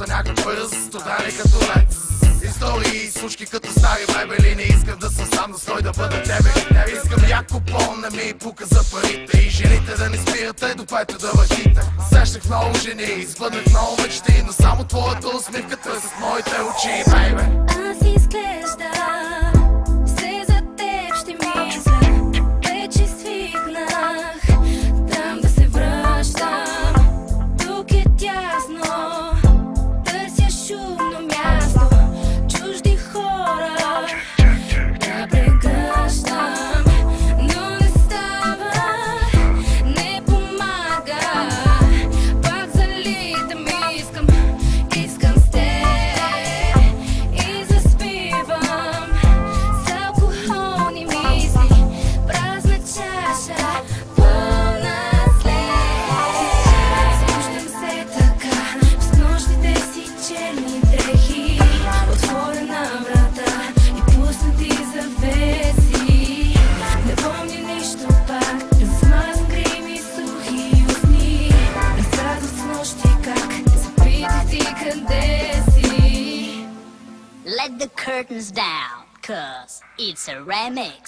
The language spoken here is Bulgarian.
живота някак бърз, студани като лед. Истории и случки като стари мебели. Не искам да съм сам, настой да бъда тебе. Искам яко пол, не ми пука за парите. И жените да не спирате, до което да въртите. Срещах много жени, избъднах много мечти, но само твоята усмивка търся с моите очи, бейбе. Аз изглеждам все за теб ще мисля. Вече свикнах там да се връщам. Тук е тясно, търся шумно място, чужди хора да прегръщам, но не става, не помага. Пак залитам, искам с теб и заспивам с алкохолни мисли, празна чаша, пълна след. Спущам се така с нощите си черни дрехи, отворена врата и пуснати завеси. Не помня нищо пак, размазан грим и сухи устни. Разказвах с нощи как запитах ти къде си. Let the curtains down, cause it's a remix.